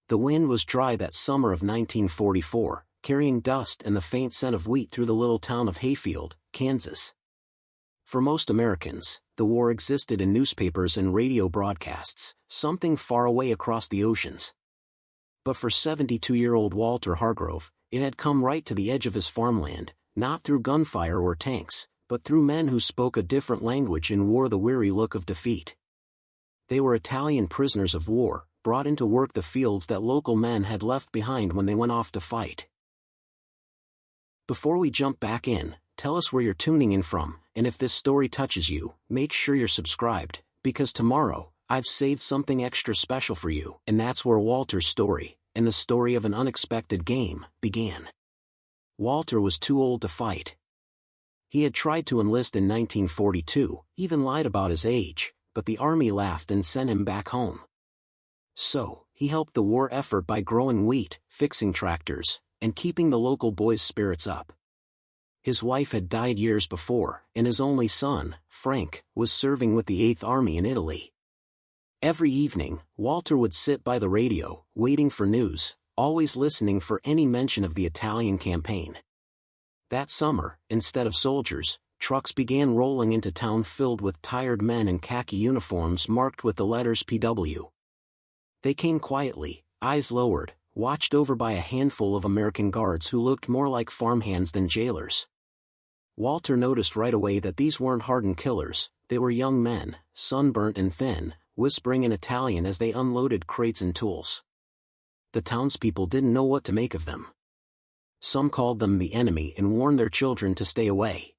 The wind was dry that summer of 1944, carrying dust and the faint scent of wheat through the little town of Hayfield, Kansas. For most Americans, the war existed in newspapers and radio broadcasts, something far away across the oceans. But for 72-year-old Walter Hargrove, it had come right to the edge of his farmland, not through gunfire or tanks, but through men who spoke a different language and wore the weary look of defeat. They were Italian prisoners of war, brought in to work the fields that local men had left behind when they went off to fight. Before we jump back in, tell us where you're tuning in from, and if this story touches you, make sure you're subscribed, because tomorrow, I've saved something extra special for you. And that's where Walter's story, and the story of an unexpected game, began. Walter was too old to fight. He had tried to enlist in 1942, even lied about his age, but the army laughed and sent him back home. So, he helped the war effort by growing wheat, fixing tractors, and keeping the local boys' spirits up. His wife had died years before, and his only son, Frank, was serving with the 8th Army in Italy. Every evening, Walter would sit by the radio, waiting for news, always listening for any mention of the Italian campaign. That summer, instead of soldiers, trucks began rolling into town filled with tired men in khaki uniforms marked with the letters PW. They came quietly, eyes lowered, watched over by a handful of American guards who looked more like farmhands than jailers. Walter noticed right away that these weren't hardened killers, they were young men, sunburnt and thin, whispering in Italian as they unloaded crates and tools. The townspeople didn't know what to make of them. Some called them the enemy and warned their children to stay away.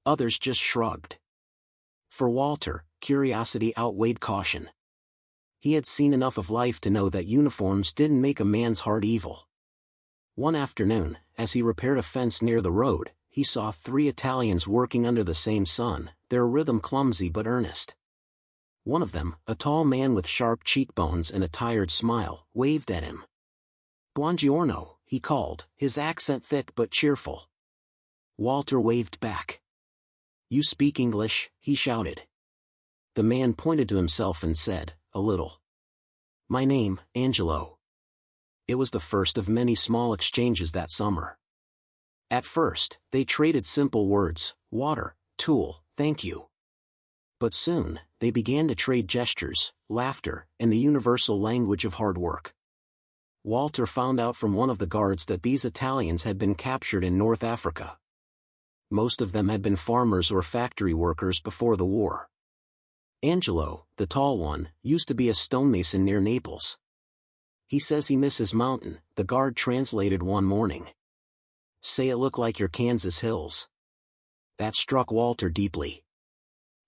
Others just shrugged. For Walter, curiosity outweighed caution. He had seen enough of life to know that uniforms didn't make a man's heart evil. One afternoon, as he repaired a fence near the road, he saw 3 Italians working under the same sun, their rhythm clumsy but earnest. One of them, a tall man with sharp cheekbones and a tired smile, waved at him. "Buongiorno," he called, his accent thick but cheerful. Walter waved back. "You speak English?" he shouted. The man pointed to himself and said, "A little. My name, Angelo." It was the first of many small exchanges that summer. At first, they traded simple words, water, tool, thank you. But soon, they began to trade gestures, laughter, and the universal language of hard work. Walter found out from one of the guards that these Italians had been captured in North Africa. Most of them had been farmers or factory workers before the war. Angelo, the tall one, used to be a stonemason near Naples. "He says he misses mountain," the guard translated one morning. "Say it look like your Kansas hills." That struck Walter deeply.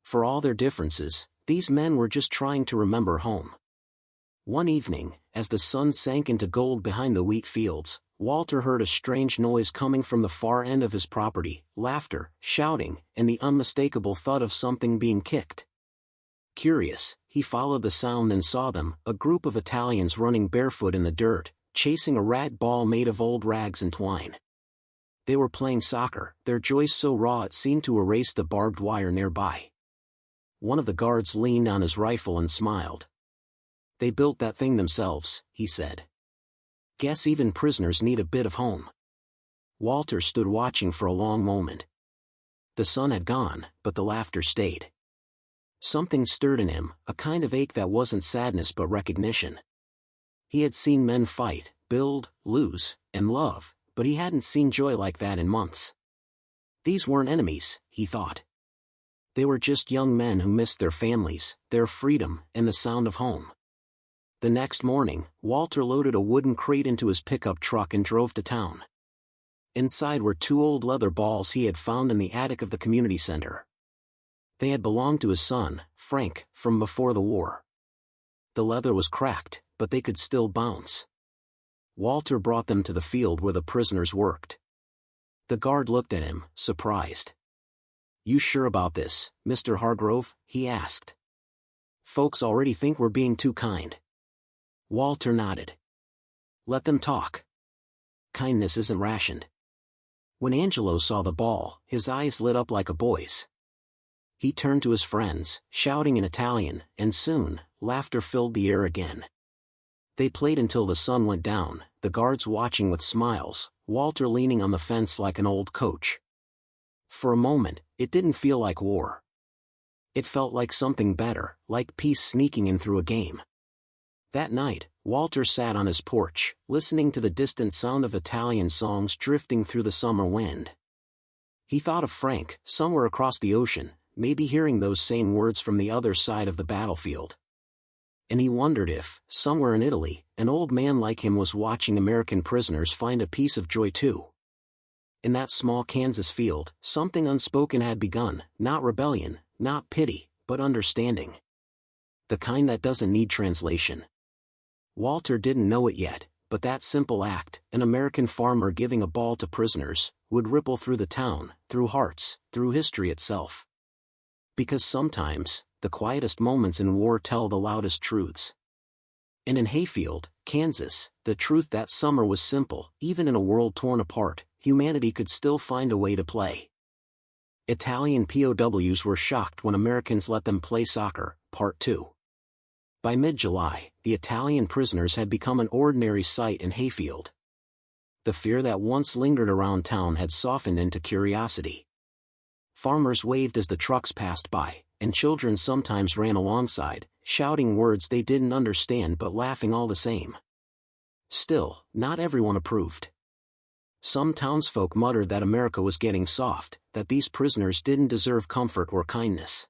For all their differences, these men were just trying to remember home. One evening, as the sun sank into gold behind the wheat fields, Walter heard a strange noise coming from the far end of his property, laughter, shouting, and the unmistakable thud of something being kicked. Curious, he followed the sound and saw them, a group of Italians running barefoot in the dirt, chasing a rag ball made of old rags and twine. They were playing soccer, their joy so raw it seemed to erase the barbed wire nearby. One of the guards leaned on his rifle and smiled. "They built that thing themselves," he said. "Guess even prisoners need a bit of home." Walter stood watching for a long moment. The sun had gone, but the laughter stayed. Something stirred in him, a kind of ache that wasn't sadness but recognition. He had seen men fight, build, lose, and love, but he hadn't seen joy like that in months. These weren't enemies, he thought. They were just young men who missed their families, their freedom, and the sound of home. The next morning, Walter loaded a wooden crate into his pickup truck and drove to town. Inside were 2 old leather balls he had found in the attic of the community center. They had belonged to his son, Frank, from before the war. The leather was cracked, but they could still bounce. Walter brought them to the field where the prisoners worked. The guard looked at him, surprised. "You sure about this, Mr. Hargrove?" he asked. "Folks already think we're being too kind." Walter nodded. "Let them talk. Kindness isn't rationed." When Angelo saw the ball, his eyes lit up like a boy's. He turned to his friends, shouting in Italian, and soon, laughter filled the air again. They played until the sun went down, the guards watching with smiles, Walter leaning on the fence like an old coach. For a moment, it didn't feel like war. It felt like something better, like peace sneaking in through a game. That night, Walter sat on his porch, listening to the distant sound of Italian songs drifting through the summer wind. He thought of Frank, somewhere across the ocean, maybe hearing those same words from the other side of the battlefield. And he wondered if, somewhere in Italy, an old man like him was watching American prisoners find a piece of joy too. In that small Kansas field, something unspoken had begun, not rebellion, not pity, but understanding. The kind that doesn't need translation. Walter didn't know it yet, but that simple act, an American farmer giving a ball to prisoners, would ripple through the town, through hearts, through history itself. Because sometimes, the quietest moments in war tell the loudest truths. And in Hayfield, Kansas, the truth that summer was simple. Even in a world torn apart, humanity could still find a way to play. Italian POWs were shocked when Americans let them play soccer, Part 2. By mid-July, the Italian prisoners had become an ordinary sight in Hayfield. The fear that once lingered around town had softened into curiosity. Farmers waved as the trucks passed by, and children sometimes ran alongside, shouting words they didn't understand but laughing all the same. Still, not everyone approved. Some townsfolk muttered that America was getting soft, that these prisoners didn't deserve comfort or kindness.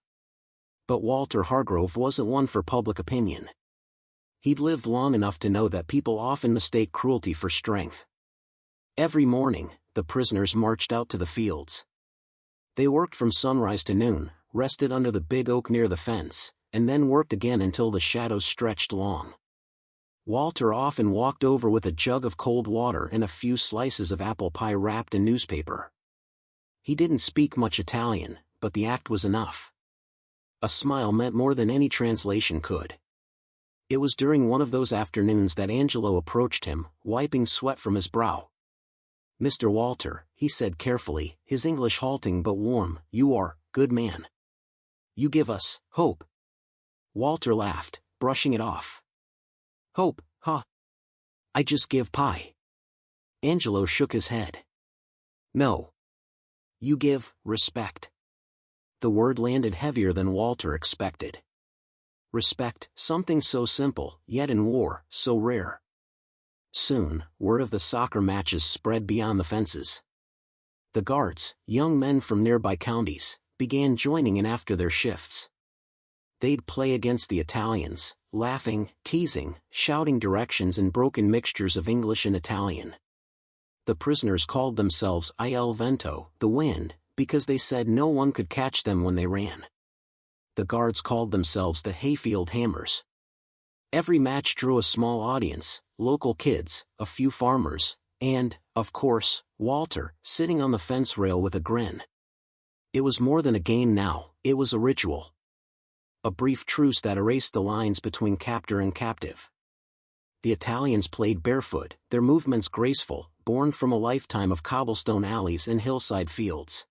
But Walter Hargrove wasn't one for public opinion. He'd lived long enough to know that people often mistake cruelty for strength. Every morning, the prisoners marched out to the fields. They worked from sunrise to noon, rested under the big oak near the fence, and then worked again until the shadows stretched long. Walter often walked over with a jug of cold water and a few slices of apple pie wrapped in newspaper. He didn't speak much Italian, but the act was enough. A smile meant more than any translation could. It was during one of those afternoons that Angelo approached him, wiping sweat from his brow. "Mr. Walter," he said carefully, his English halting but warm, "you are, good man. You give us, hope." Walter laughed, brushing it off. "Hope, huh? I just give pie." Angelo shook his head. "No. You give, respect." The word landed heavier than Walter expected. Respect, something so simple, yet in war, so rare. Soon, word of the soccer matches spread beyond the fences. The guards, young men from nearby counties, began joining in after their shifts. They'd play against the Italians, laughing, teasing, shouting directions in broken mixtures of English and Italian. The prisoners called themselves Il Vento, the wind, because they said no one could catch them when they ran. The guards called themselves the Hayfield Hammers. Every match drew a small audience, local kids, a few farmers, and, of course, Walter, sitting on the fence rail with a grin. It was more than a game now, it was a ritual. A brief truce that erased the lines between captor and captive. The Italians played barefoot, their movements graceful, born from a lifetime of cobblestone alleys and hillside fields.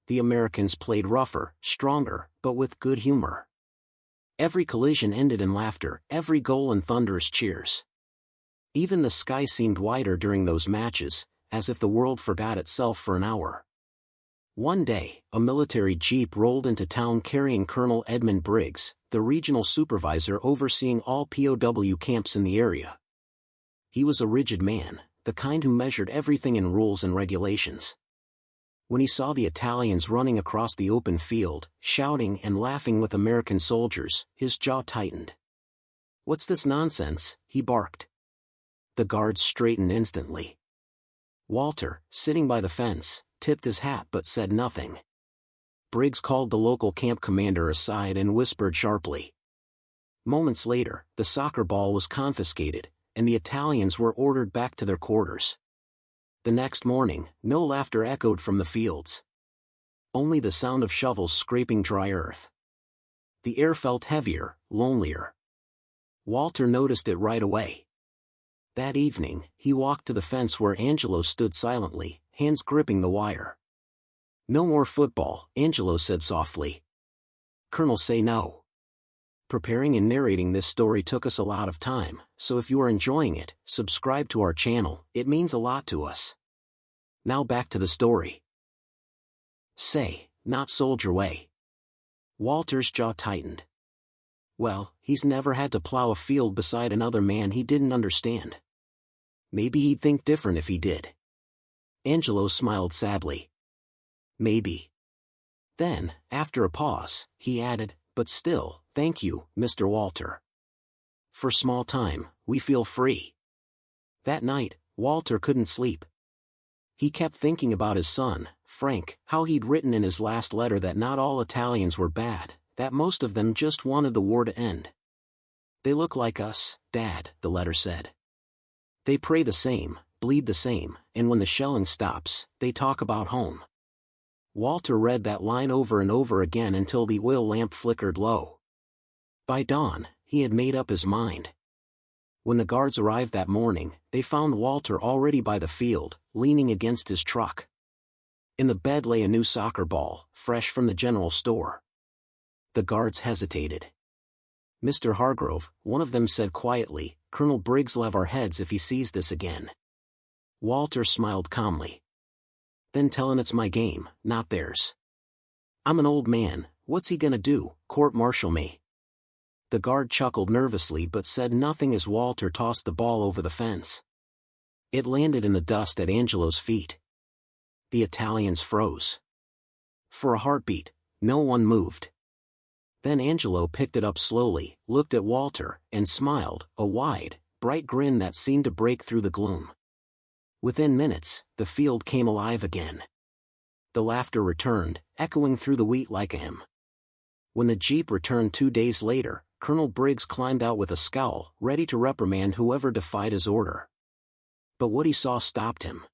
The Americans played rougher, stronger, but with good humor. Every collision ended in laughter, every goal in thunderous cheers. Even the sky seemed wider during those matches, as if the world forgot itself for an hour. One day, a military jeep rolled into town carrying Colonel Edmund Briggs, the regional supervisor overseeing all POW camps in the area. He was a rigid man, the kind who measured everything in rules and regulations. When he saw the Italians running across the open field, shouting and laughing with American soldiers, his jaw tightened. "What's this nonsense?" he barked. The guards straightened instantly. Walter, sitting by the fence, tipped his hat but said nothing. Briggs called the local camp commander aside and whispered sharply. Moments later, the soccer ball was confiscated, and the Italians were ordered back to their quarters. The next morning, no laughter echoed from the fields. Only the sound of shovels scraping dry earth. The air felt heavier, lonelier. Walter noticed it right away. That evening, he walked to the fence where Angelo stood silently, hands gripping the wire. "No more football," Angelo said softly. "Colonel, say no." Preparing and narrating this story took us a lot of time, so if you are enjoying it, subscribe to our channel, it means a lot to us. Now back to the story. Say, not soldier way. Walter's jaw tightened. Well, he's never had to plow a field beside another man he didn't understand. Maybe he'd think different if he did. Angelo smiled sadly. Maybe. Then, after a pause, he added, but still, thank you, Mr. Walter. For small time, we feel free. That night, Walter couldn't sleep. He kept thinking about his son, Frank, how he'd written in his last letter that not all Italians were bad, that most of them just wanted the war to end. They look like us, Dad, the letter said. They pray the same, bleed the same, and when the shelling stops, they talk about home. Walter read that line over and over again until the oil lamp flickered low. By dawn, he had made up his mind. When the guards arrived that morning, they found Walter already by the field, leaning against his truck. In the bed lay a new soccer ball, fresh from the general store. The guards hesitated. Mr. Hargrove, one of them said quietly, Colonel Briggs'll have our heads if he sees this again. Walter smiled calmly. Then tell him it's my game, not theirs. I'm an old man, what's he gonna do, court-martial me? The guard chuckled nervously but said nothing as Walter tossed the ball over the fence. It landed in the dust at Angelo's feet. The Italians froze. For a heartbeat, no one moved. Then Angelo picked it up slowly, looked at Walter, and smiled, a wide, bright grin that seemed to break through the gloom. Within minutes, the field came alive again. The laughter returned, echoing through the wheat like a hymn. When the jeep returned 2 days later, Colonel Briggs climbed out with a scowl, ready to reprimand whoever defied his order. But what he saw stopped him.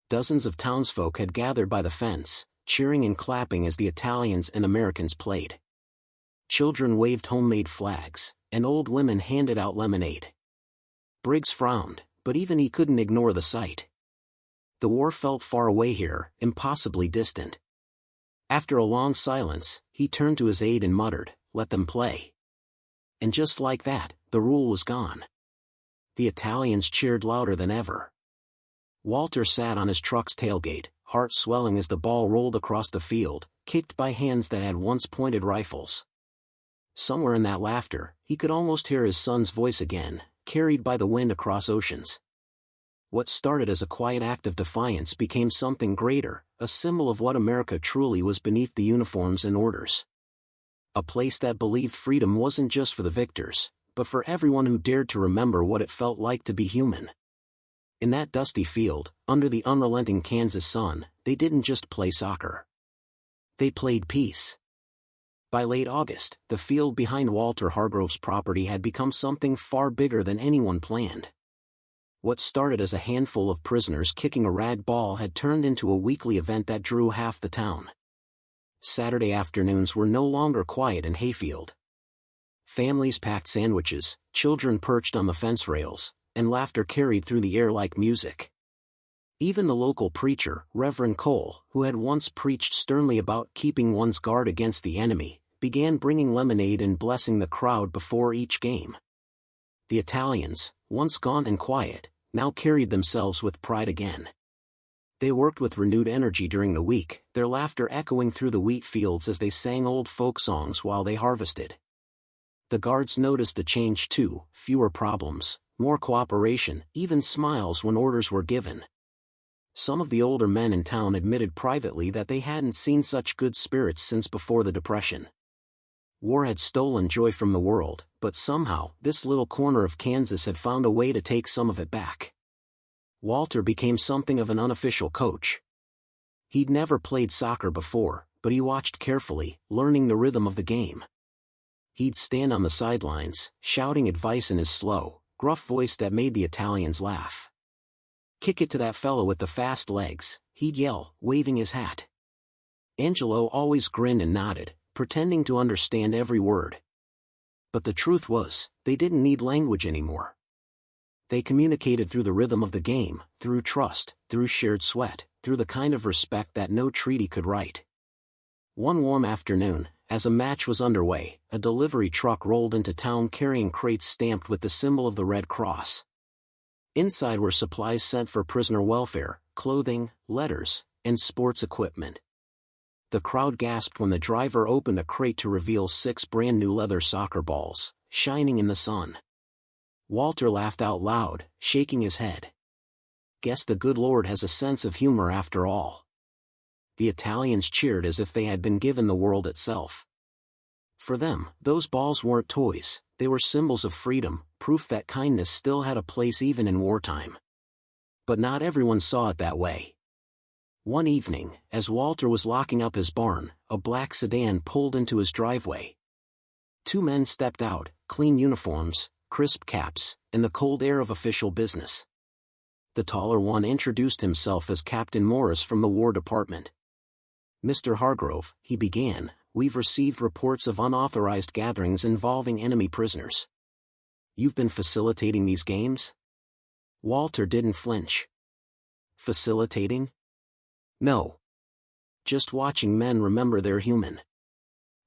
Dozens of townsfolk had gathered by the fence, cheering and clapping as the Italians and Americans played. Children waved homemade flags, and old women handed out lemonade. Briggs frowned, but even he couldn't ignore the sight. The war felt far away here, impossibly distant. After a long silence, he turned to his aide and muttered, "Let them play." And just like that, the rule was gone. The Italians cheered louder than ever. Walter sat on his truck's tailgate, heart swelling as the ball rolled across the field, kicked by hands that had once pointed rifles. Somewhere in that laughter, he could almost hear his son's voice again, carried by the wind across oceans. What started as a quiet act of defiance became something greater, a symbol of what America truly was beneath the uniforms and orders. A place that believed freedom wasn't just for the victors, but for everyone who dared to remember what it felt like to be human. In that dusty field, under the unrelenting Kansas sun, they didn't just play soccer. They played peace. By late August, the field behind Walter Hargrove's property had become something far bigger than anyone planned. What started as a handful of prisoners kicking a rag ball had turned into a weekly event that drew half the town. Saturday afternoons were no longer quiet in Hayfield. Families packed sandwiches, children perched on the fence rails, and laughter carried through the air like music. Even the local preacher, Reverend Cole, who had once preached sternly about keeping one's guard against the enemy, began bringing lemonade and blessing the crowd before each game. The Italians, once gaunt and quiet, now carried themselves with pride again. They worked with renewed energy during the week, their laughter echoing through the wheat fields as they sang old folk songs while they harvested. The guards noticed the change too, fewer problems, more cooperation, even smiles when orders were given. Some of the older men in town admitted privately that they hadn't seen such good spirits since before the Depression. War had stolen joy from the world, but somehow, this little corner of Kansas had found a way to take some of it back. Walter became something of an unofficial coach. He'd never played soccer before, but he watched carefully, learning the rhythm of the game. He'd stand on the sidelines, shouting advice in his slow, gruff voice that made the Italians laugh. "Kick it to that fellow with the fast legs," he'd yell, waving his hat. Angelo always grinned and nodded, pretending to understand every word. But the truth was, they didn't need language anymore. They communicated through the rhythm of the game, through trust, through shared sweat, through the kind of respect that no treaty could write. One warm afternoon, As a match was underway, a delivery truck rolled into town carrying crates stamped with the symbol of the Red Cross. Inside were supplies sent for prisoner welfare, clothing, letters, and sports equipment. The crowd gasped when the driver opened a crate to reveal 6 brand-new leather soccer balls, shining in the sun. Walter laughed out loud, shaking his head. Guess the good Lord has a sense of humor after all. The Italians cheered as if they had been given the world itself. For them, those balls weren't toys, they were symbols of freedom, proof that kindness still had a place even in wartime. But not everyone saw it that way. One evening, as Walter was locking up his barn, a black sedan pulled into his driveway. 2 men stepped out, clean uniforms, crisp caps, and the cold air of official business. The taller one introduced himself as Captain Morris from the War Department. "Mr. Hargrove," he began, "we've received reports of unauthorized gatherings involving enemy prisoners. You've been facilitating these games?" Walter didn't flinch. "Facilitating? No. Just watching men remember they're human."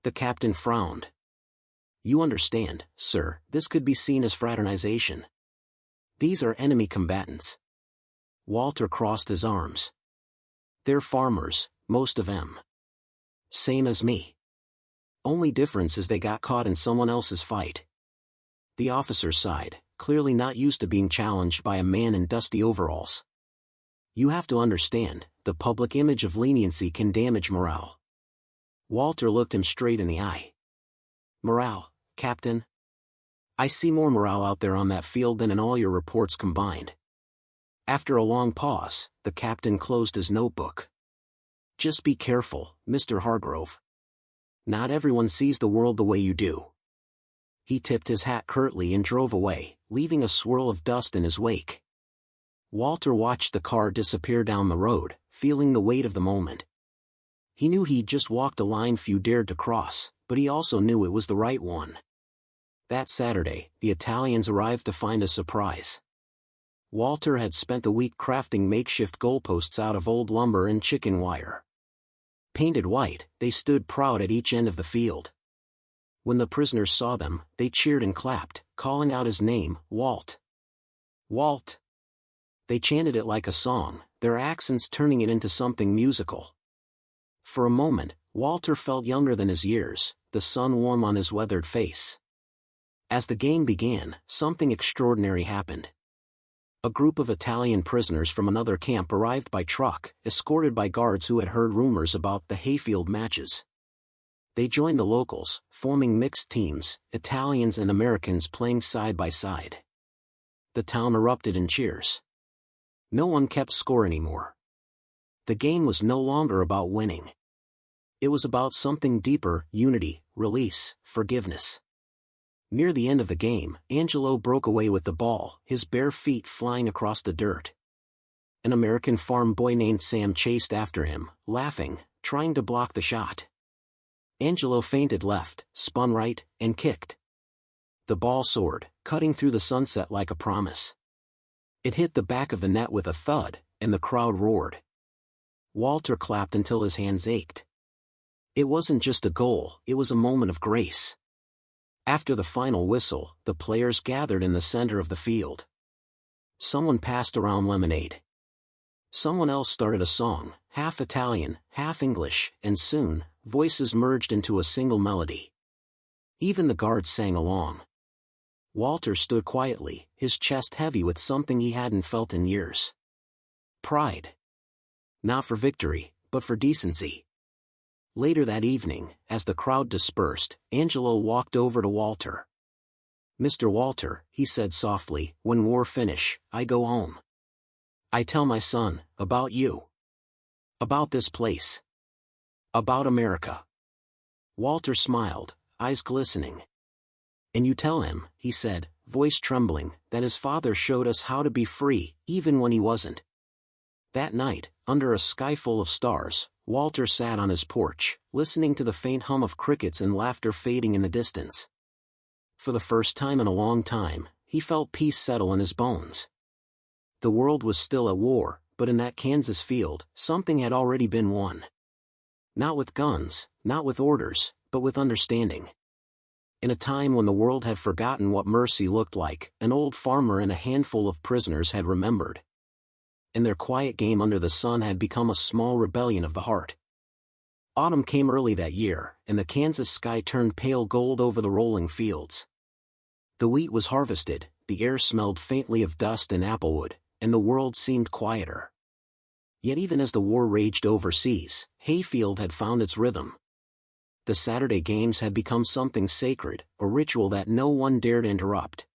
The captain frowned. "You understand, sir, this could be seen as fraternization. These are enemy combatants." Walter crossed his arms. "They're farmers, most of them. Same as me. Only difference is they got caught in someone else's fight." The officer sighed, clearly not used to being challenged by a man in dusty overalls. "You have to understand, the public image of leniency can damage morale." Walter looked him straight in the eye. "Morale, Captain? I see more morale out there on that field than in all your reports combined." After a long pause, the captain closed his notebook. "Just be careful, Mr. Hargrove. Not everyone sees the world the way you do." He tipped his hat curtly and drove away, leaving a swirl of dust in his wake. Walter watched the car disappear down the road, feeling the weight of the moment. He knew he'd just walked a line few dared to cross, but he also knew it was the right one. That Saturday, the Italians arrived to find a surprise. Walter had spent the week crafting makeshift goalposts out of old lumber and chicken wire. Painted white, they stood proud at each end of the field. When the prisoners saw them, they cheered and clapped, calling out his name, "Walt! Walt!" They chanted it like a song, their accents turning it into something musical. For a moment, Walter felt younger than his years, the sun warm on his weathered face. As the game began, something extraordinary happened. A group of Italian prisoners from another camp arrived by truck, escorted by guards who had heard rumors about the Hayfield matches. They joined the locals, forming mixed teams, Italians and Americans playing side by side. The town erupted in cheers. No one kept score anymore. The game was no longer about winning. It was about something deeper: unity, release, forgiveness. Near the end of the game, Angelo broke away with the ball, his bare feet flying across the dirt. An American farm boy named Sam chased after him, laughing, trying to block the shot. Angelo feinted left, spun right, and kicked. The ball soared, cutting through the sunset like a promise. It hit the back of the net with a thud, and the crowd roared. Walter clapped until his hands ached. It wasn't just a goal, it was a moment of grace. After the final whistle, the players gathered in the center of the field. Someone passed around lemonade. Someone else started a song, half Italian, half English, and soon, voices merged into a single melody. Even the guards sang along. Walter stood quietly, his chest heavy with something he hadn't felt in years. Pride. Not for victory, but for decency. Later that evening, as the crowd dispersed, Angelo walked over to Walter. "Mr. Walter," he said softly, "when war finish, I go home. I tell my son, about you. About this place. About America." Walter smiled, eyes glistening. "And you tell him," he said, voice trembling, "that his father showed us how to be free, even when he wasn't." That night, under a sky full of stars, Walter sat on his porch, listening to the faint hum of crickets and laughter fading in the distance. For the first time in a long time, he felt peace settle in his bones. The world was still at war, but in that Kansas field, something had already been won. Not with guns, not with orders, but with understanding. In a time when the world had forgotten what mercy looked like, an old farmer and a handful of prisoners had remembered. And their quiet game under the sun had become a small rebellion of the heart. Autumn came early that year, and the Kansas sky turned pale gold over the rolling fields. The wheat was harvested, the air smelled faintly of dust and applewood, and the world seemed quieter. Yet even as the war raged overseas, Hayfield had found its rhythm. The Saturday games had become something sacred, a ritual that no one dared interrupt.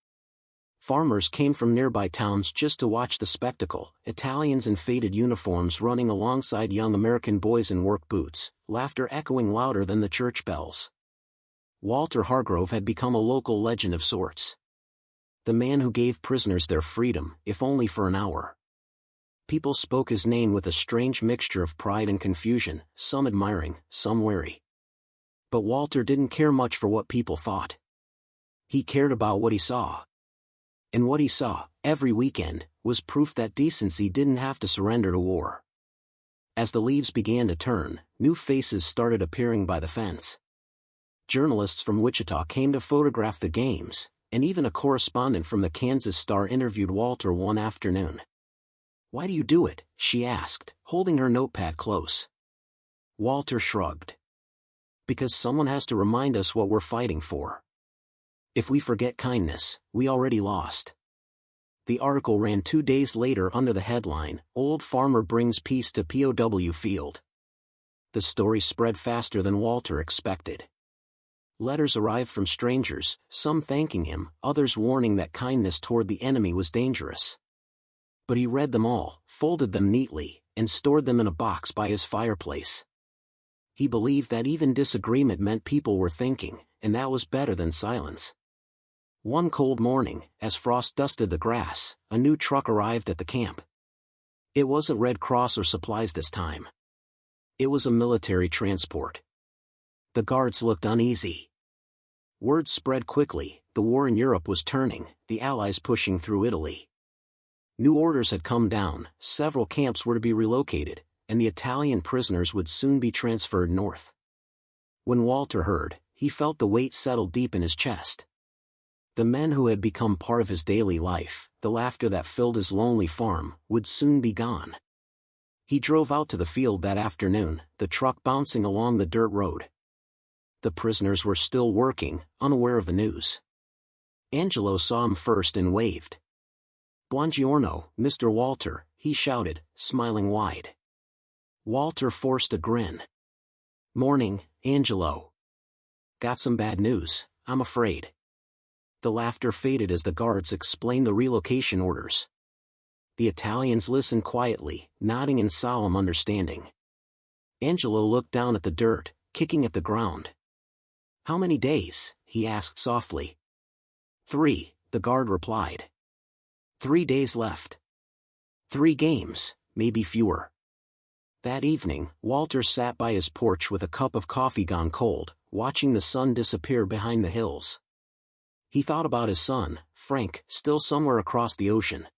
Farmers came from nearby towns just to watch the spectacle, Italians in faded uniforms running alongside young American boys in work boots, laughter echoing louder than the church bells. Walter Hargrove had become a local legend of sorts. The man who gave prisoners their freedom, if only for an hour. People spoke his name with a strange mixture of pride and confusion, some admiring, some wary. But Walter didn't care much for what people thought. He cared about what he saw. And what he saw, every weekend, was proof that decency didn't have to surrender to war. As the leaves began to turn, new faces started appearing by the fence. Journalists from Wichita came to photograph the games, and even a correspondent from the Kansas Star interviewed Walter one afternoon. "Why do you do it?" she asked, holding her notepad close. Walter shrugged. "Because someone has to remind us what we're fighting for. If we forget kindness, we already lost." The article ran 2 days later under the headline, "Old Farmer Brings Peace to POW Field." The story spread faster than Walter expected. Letters arrived from strangers, some thanking him, others warning that kindness toward the enemy was dangerous. But he read them all, folded them neatly, and stored them in a box by his fireplace. He believed that even disagreement meant people were thinking, and that was better than silence. One cold morning, as frost dusted the grass, a new truck arrived at the camp. It wasn't Red Cross or supplies this time. It was a military transport. The guards looked uneasy. Word spread quickly, the war in Europe was turning, the Allies pushing through Italy. New orders had come down, several camps were to be relocated, and the Italian prisoners would soon be transferred north. When Walter heard, he felt the weight settle deep in his chest. The men who had become part of his daily life, the laughter that filled his lonely farm, would soon be gone. He drove out to the field that afternoon, the truck bouncing along the dirt road. The prisoners were still working, unaware of the news. Angelo saw him first and waved. "Buongiorno, Mr. Walter," he shouted, smiling wide. Walter forced a grin. "Morning, Angelo. Got some bad news, I'm afraid." The laughter faded as the guards explained the relocation orders. The Italians listened quietly, nodding in solemn understanding. Angelo looked down at the dirt, kicking at the ground. "How many days?" he asked softly. "3, the guard replied. 3 days left. 3 games, maybe fewer." That evening, Walter sat by his porch with a cup of coffee gone cold, watching the sun disappear behind the hills. He thought about his son, Frank, still somewhere across the ocean.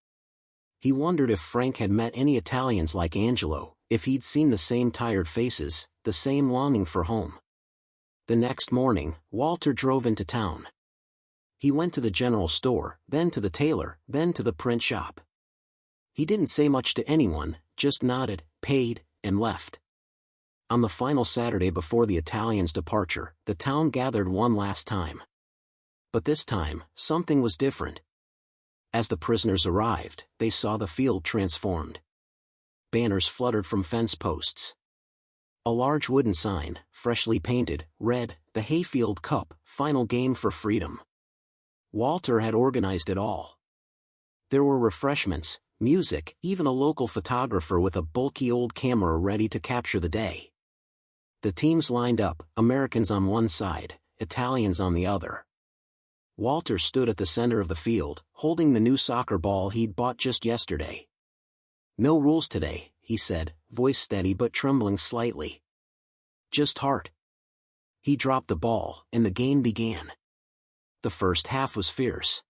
He wondered if Frank had met any Italians like Angelo, if he'd seen the same tired faces, the same longing for home. The next morning, Walter drove into town. He went to the general store, then to the tailor, then to the print shop. He didn't say much to anyone, just nodded, paid, and left. On the final Saturday before the Italians' departure, the town gathered one last time. But this time, something was different. As the prisoners arrived, they saw the field transformed. Banners fluttered from fence posts. A large wooden sign, freshly painted, read, "The Hayfield Cup, Final Game for Freedom." Walter had organized it all. There were refreshments, music, even a local photographer with a bulky old camera ready to capture the day. The teams lined up, Americans on one side, Italians on the other. Walter stood at the center of the field, holding the new soccer ball he'd bought just yesterday. "No rules today," he said, voice steady but trembling slightly. "Just heart." He dropped the ball, and the game began. The first half was fierce.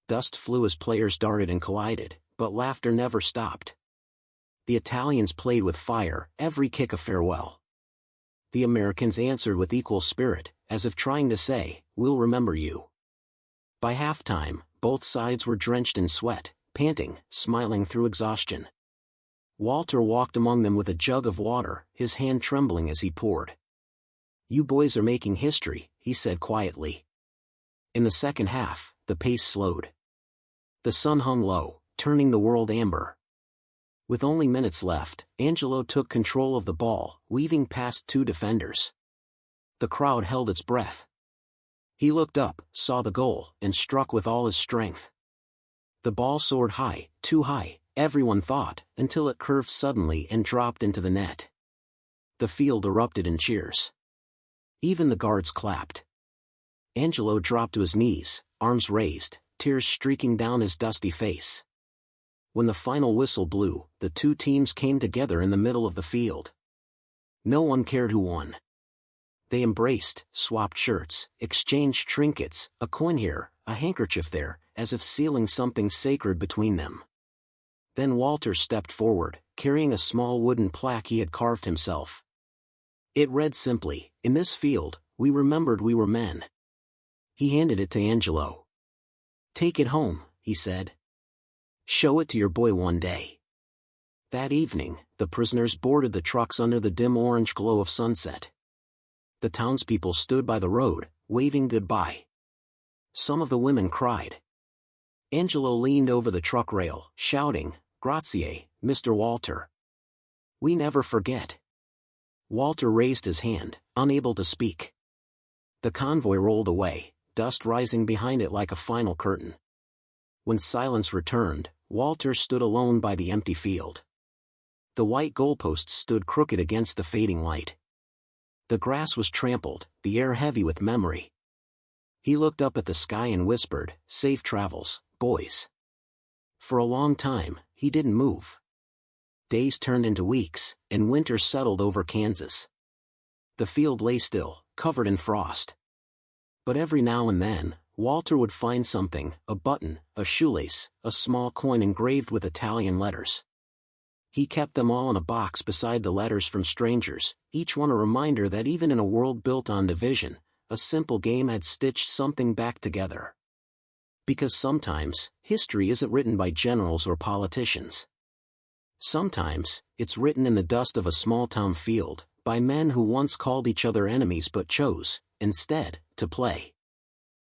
Dust flew as players darted and collided, but laughter never stopped. The Italians played with fire, every kick a farewell. the Americans answered with equal spirit, as if trying to say, "We'll remember you." By halftime, both sides were drenched in sweat, panting, smiling through exhaustion. Walter walked among them with a jug of water, his hand trembling as he poured. "You boys are making history," he said quietly. In the second half, the pace slowed. The sun hung low, turning the world amber. With only minutes left, Angelo took control of the ball, weaving past two defenders. The crowd held its breath. He looked up, saw the goal, and struck with all his strength. The ball soared high, too high, everyone thought, until it curved suddenly and dropped into the net. The field erupted in cheers. Even the guards clapped. Angelo dropped to his knees, arms raised, tears streaking down his dusty face. When the final whistle blew, the two teams came together in the middle of the field. No one cared who won. They embraced, swapped shirts, exchanged trinkets, a coin here, a handkerchief there, as if sealing something sacred between them. Then Walter stepped forward, carrying a small wooden plaque he had carved himself. It read simply, "In this field, we remembered we were men." He handed it to Angelo. "Take it home," he said. "Show it to your boy one day." That evening, the prisoners boarded the trucks under the dim orange glow of sunset. The townspeople stood by the road, waving goodbye. Some of the women cried. Angelo leaned over the truck rail, shouting, "Grazie, Mr. Walter. We never forget." Walter raised his hand, unable to speak. The convoy rolled away, dust rising behind it like a final curtain. When silence returned, Walter stood alone by the empty field. The white goalposts stood crooked against the fading light. The grass was trampled, the air heavy with memory. He looked up at the sky and whispered, "Safe travels, boys." For a long time, he didn't move. Days turned into weeks, and winter settled over Kansas. The field lay still, covered in frost. But every now and then, Walter would find something, a button, a shoelace, a small coin engraved with Italian letters. He kept them all in a box beside the letters from strangers, each one a reminder that even in a world built on division, a simple game had stitched something back together. Because sometimes, history isn't written by generals or politicians. Sometimes, it's written in the dust of a small-town field, by men who once called each other enemies but chose, instead, to play.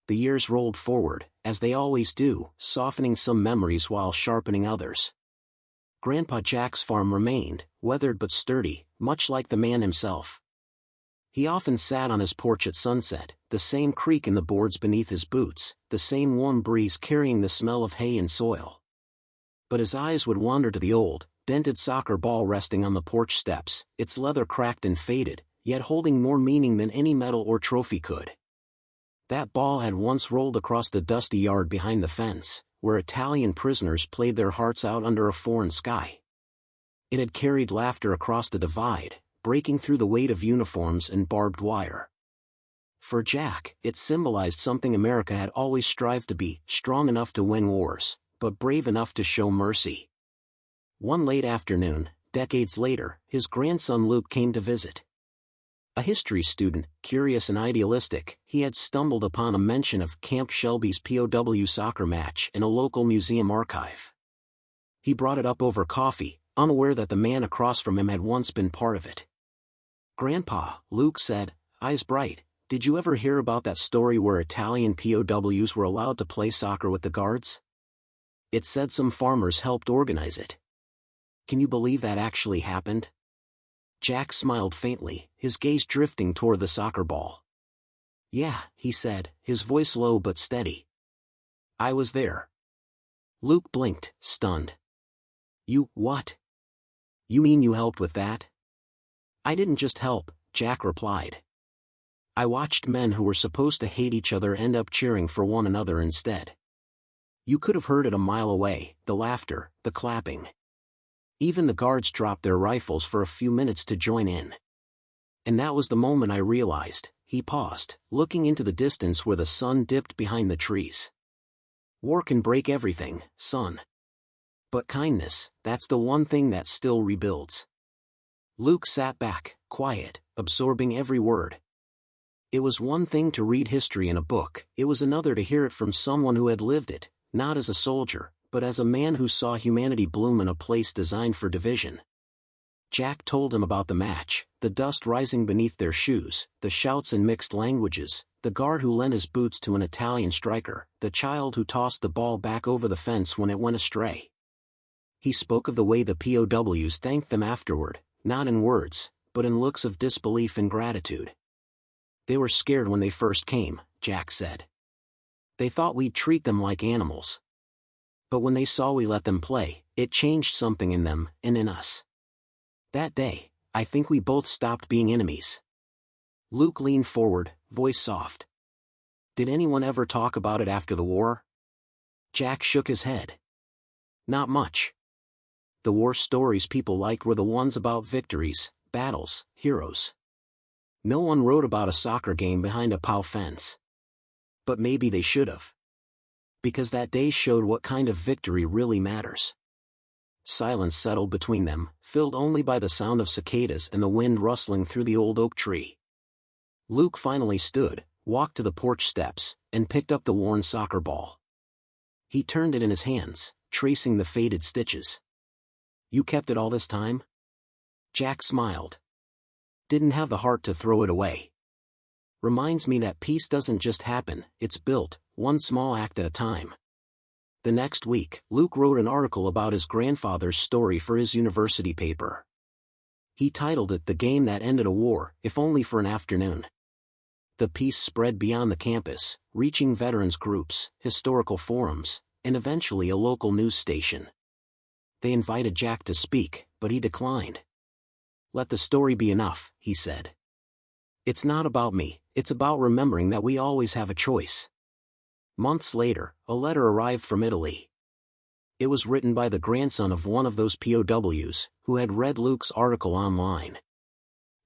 The years rolled forward, as they always do, softening some memories while sharpening others. Grandpa Jack's farm remained, weathered but sturdy, much like the man himself. He often sat on his porch at sunset, the same creak in the boards beneath his boots, the same warm breeze carrying the smell of hay and soil. But his eyes would wander to the old, dented soccer ball resting on the porch steps, its leather cracked and faded, yet holding more meaning than any medal or trophy could. That ball had once rolled across the dusty yard behind the fence, where Italian prisoners played their hearts out under a foreign sky. It had carried laughter across the divide, breaking through the weight of uniforms and barbed wire. For Jack, it symbolized something America had always strived to be, strong enough to win wars, but brave enough to show mercy. One late afternoon, decades later, his grandson Luke came to visit. A history student, curious and idealistic, he had stumbled upon a mention of Camp Shelby's POW soccer match in a local museum archive. He brought it up over coffee, unaware that the man across from him had once been part of it. "Grandpa," Luke said, eyes bright, "did you ever hear about that story where Italian POWs were allowed to play soccer with the guards? It said some farmers helped organize it. Can you believe that actually happened?" Jack smiled faintly, his gaze drifting toward the soccer ball. "Yeah," he said, his voice low but steady. "I was there." Luke blinked, stunned. "You, what? You mean you helped with that?" "I didn't just help," Jack replied. "I watched men who were supposed to hate each other end up cheering for one another instead. You could have heard it a mile away, the laughter, the clapping. Even the guards dropped their rifles for a few minutes to join in. And that was the moment I realized," he paused, looking into the distance where the sun dipped behind the trees. "War can break everything, son. But kindness, that's the one thing that still rebuilds." Luke sat back, quiet, absorbing every word. It was one thing to read history in a book, it was another to hear it from someone who had lived it, not as a soldier, but as a man who saw humanity bloom in a place designed for division. Jack told him about the match, the dust rising beneath their shoes, the shouts in mixed languages, the guard who lent his boots to an Italian striker, the child who tossed the ball back over the fence when it went astray. He spoke of the way the POWs thanked them afterward, not in words, but in looks of disbelief and gratitude. They were scared when they first came, Jack said. They thought we'd treat them like animals. But when they saw we let them play, it changed something in them, and in us. That day, I think we both stopped being enemies. Luke leaned forward, voice soft. Did anyone ever talk about it after the war? Jack shook his head. Not much. The war stories people liked were the ones about victories, battles, heroes. No one wrote about a soccer game behind a POW fence. But maybe they should have. Because that day showed what kind of victory really matters. Silence settled between them, filled only by the sound of cicadas and the wind rustling through the old oak tree. Luke finally stood, walked to the porch steps, and picked up the worn soccer ball. He turned it in his hands, tracing the faded stitches. You kept it all this time? Jack smiled. Didn't have the heart to throw it away. Reminds me that peace doesn't just happen, it's built, one small act at a time. The next week, Luke wrote an article about his grandfather's story for his university paper. He titled it The Game That Ended a War, if only for an afternoon. The piece spread beyond the campus, reaching veterans groups, historical forums, and eventually a local news station. They invited Jack to speak, but he declined. Let the story be enough, he said. It's not about me, it's about remembering that we always have a choice. Months later, a letter arrived from Italy. It was written by the grandson of one of those POWs, who had read Luke's article online.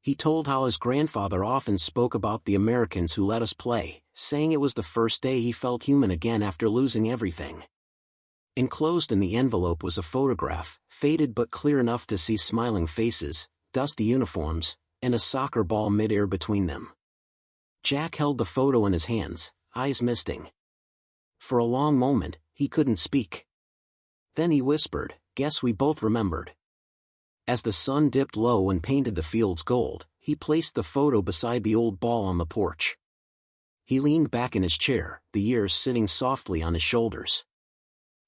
He told how his grandfather often spoke about the Americans who let us play, saying it was the first day he felt human again after losing everything. Enclosed in the envelope was a photograph, faded but clear enough to see smiling faces, dusty uniforms, and a soccer ball midair between them. Jack held the photo in his hands, eyes misting. For a long moment, he couldn't speak. Then he whispered, "Guess we both remembered." As the sun dipped low and painted the fields gold, he placed the photo beside the old ball on the porch. He leaned back in his chair, the years sitting softly on his shoulders.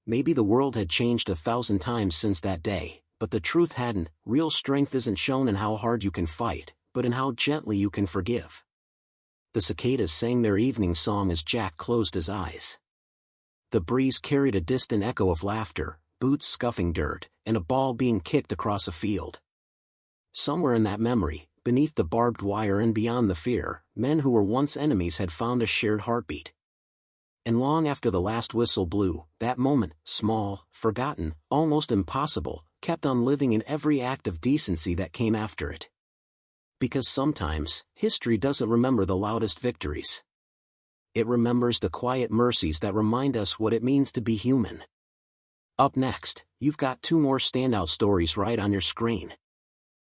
Maybe the world had changed 1,000 times since that day, but the truth hadn't. Real strength isn't shown in how hard you can fight, but in how gently you can forgive. The cicadas sang their evening song as Jack closed his eyes. The breeze carried a distant echo of laughter, boots scuffing dirt, and a ball being kicked across a field. Somewhere in that memory, beneath the barbed wire and beyond the fear, men who were once enemies had found a shared heartbeat. And long after the last whistle blew, that moment, small, forgotten, almost impossible, kept on living in every act of decency that came after it. Because sometimes, history doesn't remember the loudest victories. It remembers the quiet mercies that remind us what it means to be human. Up next, you've got 2 more standout stories right on your screen.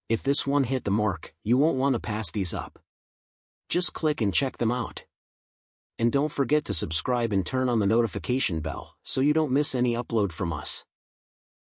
If this one hit the mark, you won't want to pass these up. Just click and check them out. And don't forget to subscribe and turn on the notification bell, so you don't miss any upload from us.